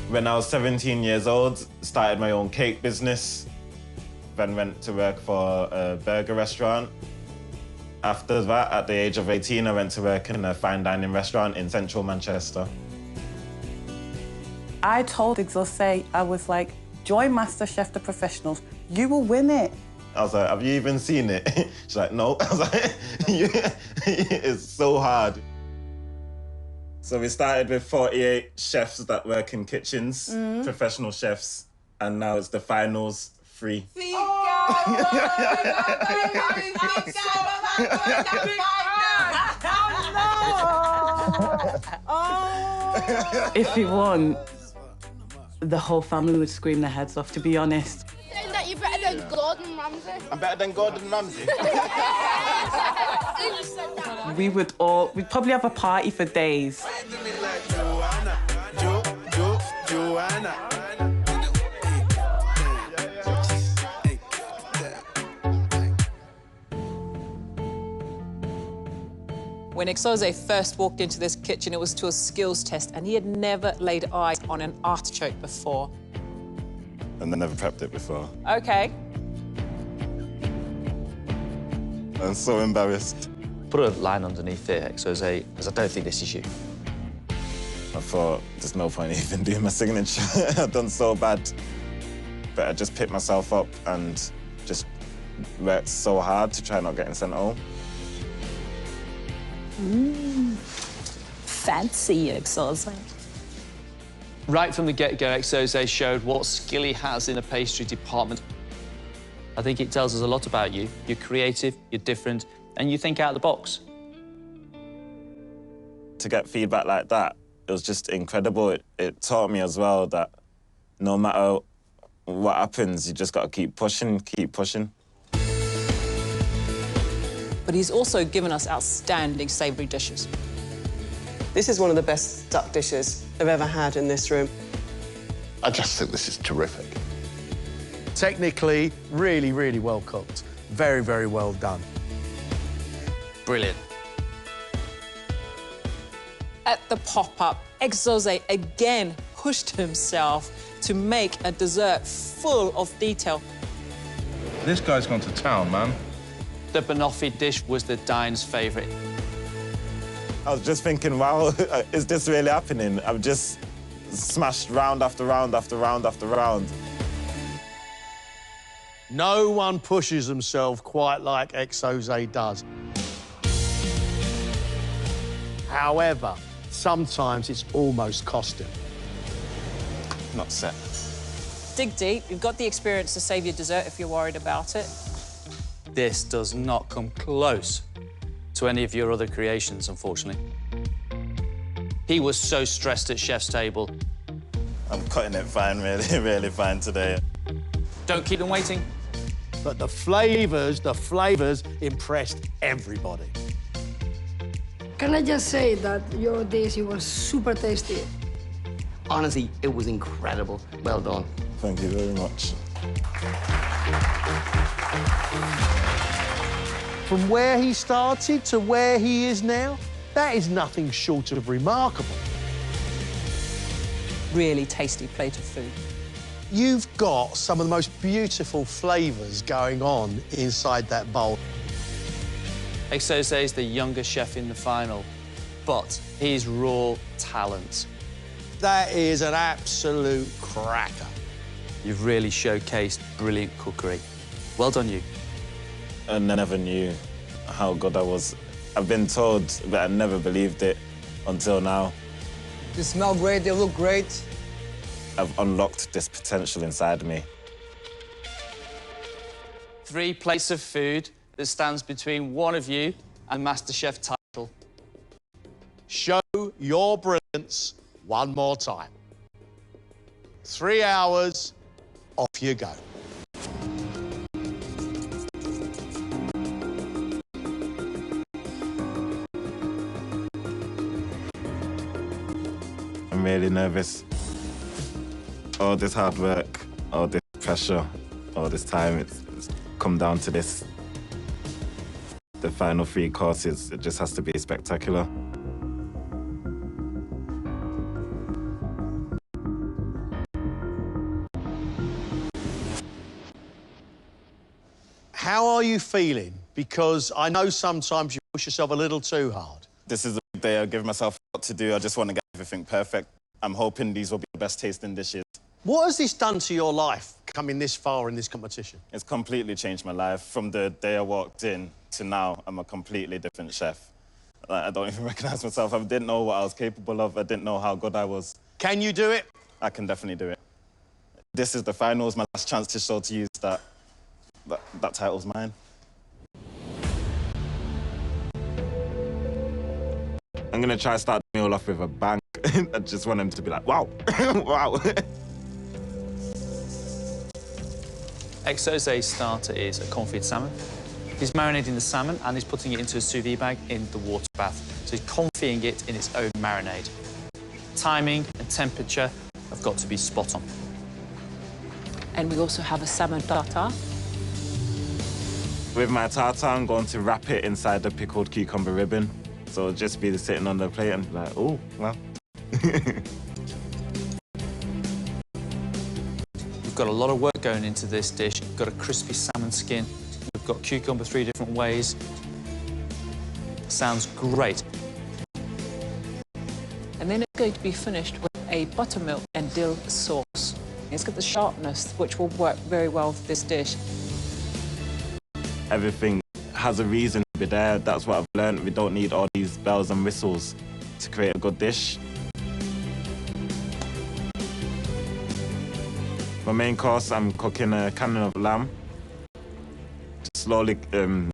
When I was 17 years old, started my own cake business, then went to work for a burger restaurant. After that, at the age of 18, I went to work in a fine dining restaurant in central Manchester. I told Exose, I was like, join MasterChef The Professionals, you will win it. I was like, have you even seen it? She's like, no. I was like, it's so hard. So we started with 48 chefs that work in kitchens, professional chefs, and now it's the finals, 3. If you won, the whole family would scream their heads off, to be honest. Saying that you're better than Gordon Ramsay. I'm better than Gordon Ramsay. We'd probably have a party for days. When Exose first walked into this kitchen, it was to a skills test, and he had never laid eyes on an artichoke before. And I never prepped it before. OK. I'm so embarrassed. Put a line underneath it, Exose, because I don't think this is you. I thought, there's no point even doing my signature. I've done so bad. But I just picked myself up and just worked so hard to try not getting sent home. Fancy, Exose. Right from the get-go, Exose showed what skill he has in the pastry department. I think it tells us a lot about you. You're creative, you're different, and you think out of the box. To get feedback like that, it was just incredible. It taught me as well that no matter what happens, you just got to keep pushing, keep pushing. But he's also given us outstanding savoury dishes. This is one of the best duck dishes I've ever had in this room. I just think this is terrific. Technically, really, really well cooked. Very, very well done. Brilliant. At the pop-up, Exose again pushed himself to make a dessert full of detail. This guy's gone to town, man. The banoffee dish was the dine's favourite. I was just thinking, wow, is this really happening? I've just smashed round after round after round after round. No one pushes themselves quite like Exose does. However, sometimes it's almost cost him. Not set. Dig deep. You've got the experience to save your dessert if you're worried about it. This does not come close to any of your other creations, unfortunately. He was so stressed at chef's table. I'm cutting it fine, really, really fine today. Don't keep them waiting. But the flavours impressed everybody. Can I just say that your dish was super tasty? Honestly, it was incredible. Well done. Thank you very much. From where he started to where he is now, that is nothing short of remarkable. Really tasty plate of food. You've got some of the most beautiful flavours going on inside that bowl. Exose is the youngest chef in the final, but his raw talent. That is an absolute cracker. You've really showcased brilliant cookery. Well done, you. I never knew how good I was. I've been told, but I never believed it until now. They smell great, they look great. I've unlocked this potential inside me. 3 plates of food that stands between one of you and MasterChef title. Show your brilliance one more time. 3 hours, off you go. I'm really nervous. All this hard work, all this pressure, all this time, it's come down to this. The final 3 courses, it just has to be spectacular. How are you feeling? Because I know sometimes you push yourself a little too hard. This is a big day. I give myself a lot to do. I just want to get everything perfect. I'm hoping these will be the best tasting dishes. What has this done to your life, coming this far in this competition? It's completely changed my life. From the day I walked in to now, I'm a completely different chef. I don't even recognise myself. I didn't know what I was capable of. I didn't know how good I was. Can you do it? I can definitely do it. This is the finals, my last chance to show to you that title's mine. I'm going to try to start the meal off with a bang. I just want him to be like, wow, wow. Exose's starter is a confit salmon. He's marinating the salmon and he's putting it into a sous vide bag in the water bath. So he's confying it in its own marinade. Timing and temperature have got to be spot on. And we also have a salmon tartare. With my tartare, I'm going to wrap it inside the pickled cucumber ribbon. So it'll just be sitting on the plate and be like, oh, well. We've got a lot of work going into this dish. We've got a crispy salmon skin. We've got cucumber 3 different ways. Sounds great. And then it's going to be finished with a buttermilk and dill sauce. It's got the sharpness, which will work very well for this dish. Everything has a reason to be there. That's what I've learned. We don't need all these bells and whistles to create a good dish. My main course, I'm cooking a cannon of lamb. Just slowly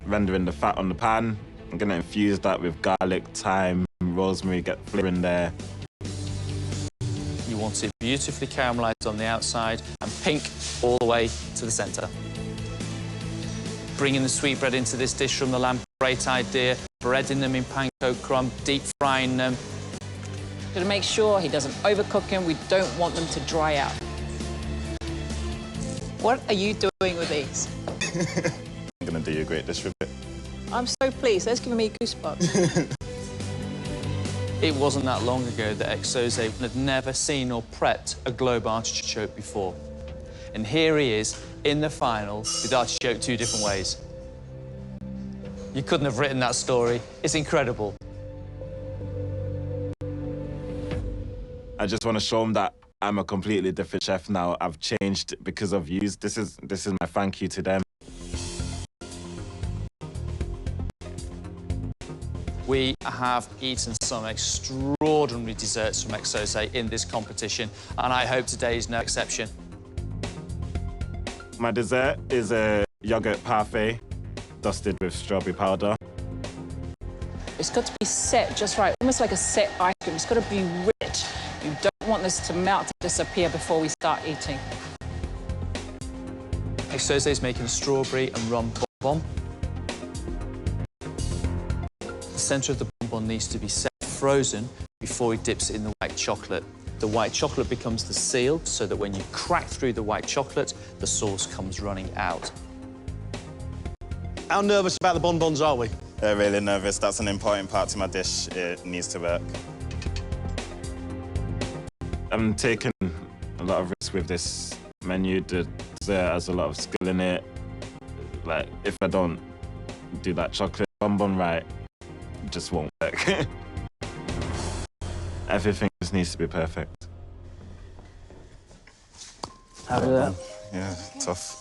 rendering the fat on the pan. I'm gonna infuse that with garlic, thyme, rosemary, get flavour in there. You want it beautifully caramelised on the outside and pink all the way to the centre. Bringing the sweetbread into this dish from the lamb, great idea. Breading them in panko crumb, deep frying them. To make sure he doesn't overcook them, we don't want them to dry out. What are you doing with these? I'm gonna do you a great dish with it. I'm so pleased. That's giving me goosebumps. It wasn't that long ago that Exose had never seen or prepped a globe artichoke before. And here he is in the final with artichoke 2 different ways. You couldn't have written that story. It's incredible. I just want to show them that I'm a completely different chef now. I've changed because of you. This is my thank you to them. We have eaten some extraordinary desserts from Exose in this competition, and I hope today is no exception. My dessert is a yogurt parfait dusted with strawberry powder. It's got to be set just right, almost like a set ice cream. It's got to be rich. You don't want this to melt and disappear before we start eating. Exose is making a strawberry and rum bonbon. The centre of the bonbon needs to be set frozen before he dips it in the white chocolate. The white chocolate becomes the seal, so that when you crack through the white chocolate, the sauce comes running out. How nervous about the bonbons are we? Really nervous. That's an important part to my dish. It needs to work. I'm taking a lot of risk with this menu. The dessert has a lot of skill in it. Like, if I don't do that chocolate bonbon right, it just won't work. Everything just needs to be perfect. How do that? Yeah, tough.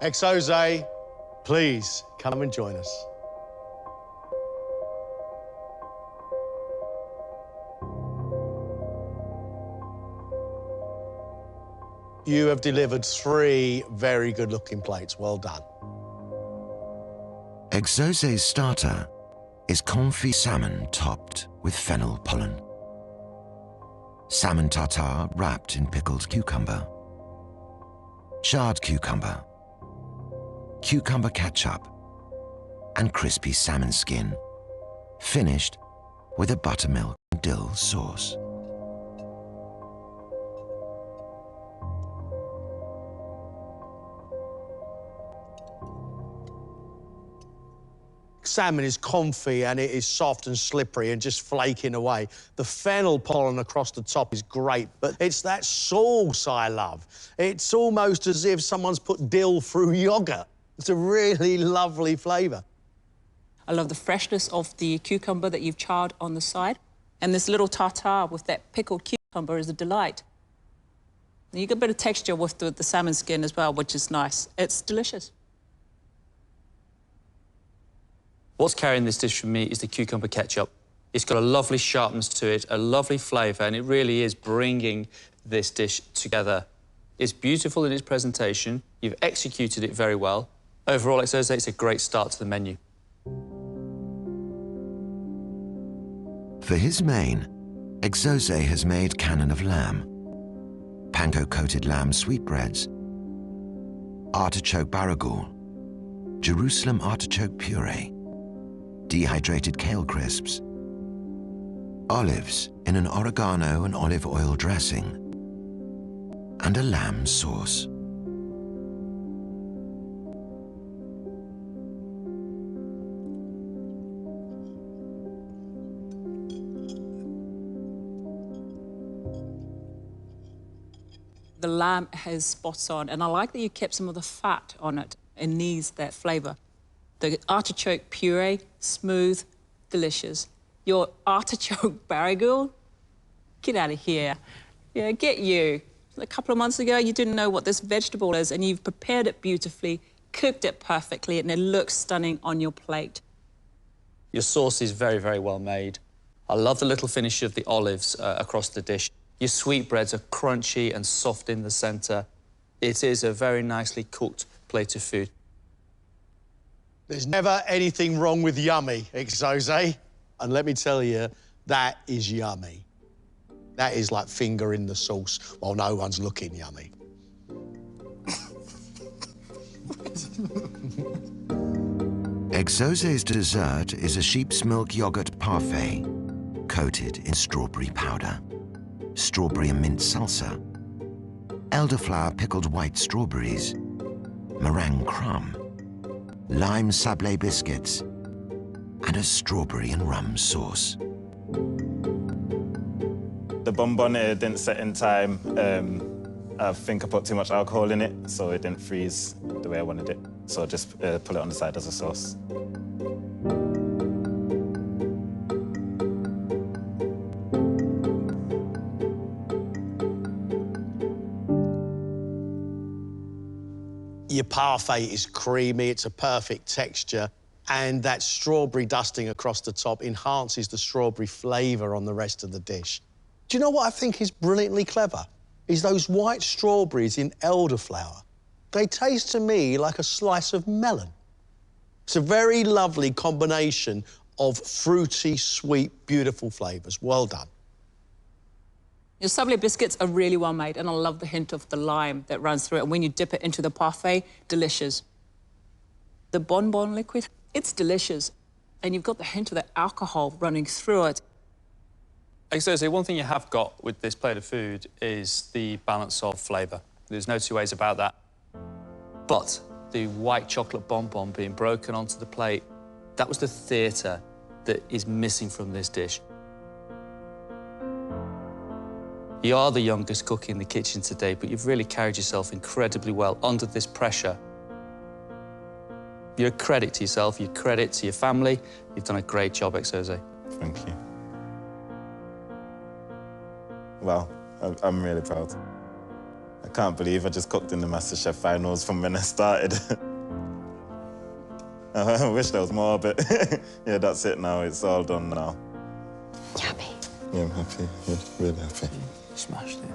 Exose, please come and join us. You have delivered 3 very good-looking plates. Well done. Exose's starter is confit salmon topped with fennel pollen. Salmon tartare wrapped in pickled cucumber. Charred cucumber. Cucumber ketchup. And crispy salmon skin. Finished with a buttermilk and dill sauce. salmon is comfy and it is soft and slippery and just flaking away. The fennel pollen across the top is great, but it's that sauce I love. It's almost as if someone's put dill through yoghurt. It's a really lovely flavour. I love the freshness of the cucumber that you've charred on the side. And this little tartare with that pickled cucumber is a delight. And you get a bit of texture with the salmon skin as well, which is nice. It's delicious. What's carrying this dish for me is the cucumber ketchup. It's got a lovely sharpness to it, a lovely flavour, and it really is bringing this dish together. It's beautiful in its presentation. You've executed it very well. Overall, Exose, it's a great start to the menu. For his main, Exose has made cannon of lamb, panko-coated lamb sweetbreads, artichoke baragoul, Jerusalem artichoke puree, dehydrated kale crisps, olives in an oregano and olive oil dressing, and a lamb sauce. The lamb has spots on, and I like that you kept some of the fat on it. It needs that flavour. The artichoke puree, smooth, delicious. Your artichoke baragoul, get out of here. Yeah, get you. A couple of months ago, you didn't know what this vegetable is, and you've prepared it beautifully, cooked it perfectly, and it looks stunning on your plate. Your sauce is very, very well made. I love the little finish of the olives across the dish. Your sweetbreads are crunchy and soft in the centre. It is a very nicely cooked plate of food. There's never anything wrong with yummy, Exose. And let me tell you, that is yummy. That is like finger in the sauce while no one's looking yummy. Exose's dessert is a sheep's milk yogurt parfait coated in strawberry powder, strawberry and mint salsa, elderflower pickled white strawberries, meringue crumb, lime sablé biscuits, and a strawberry and rum sauce. The bonbon didn't set in time. I think I put too much alcohol in it, so it didn't freeze the way I wanted it. So I just put it on the side as a sauce. Your parfait is creamy, it's a perfect texture, and that strawberry dusting across the top enhances the strawberry flavour on the rest of the dish. Do you know what I think is brilliantly clever? Is those white strawberries in elderflower. They taste to me like a slice of melon. It's a very lovely combination of fruity, sweet, beautiful flavours. Well done. Your sablé biscuits are really well made, and I love the hint of the lime that runs through it. And when you dip it into the parfait, delicious. The bonbon liquid, it's delicious. And you've got the hint of the alcohol running through it. Exose, one thing you have got with this plate of food is the balance of flavour. There's no two ways about that. But the white chocolate bonbon being broken onto the plate, that was the theatre that is missing from this dish. You are the youngest cook in the kitchen today, but you've really carried yourself incredibly well under this pressure. You're a credit to yourself, you're a credit to your family. You've done a great job, Exose. Thank you. Well, I'm really proud. I can't believe I just cooked in the MasterChef finals from when I started. I wish there was more, but yeah, that's it now. It's all done now. Yummy. Yeah, I'm happy. Yeah, really happy. Smashed it.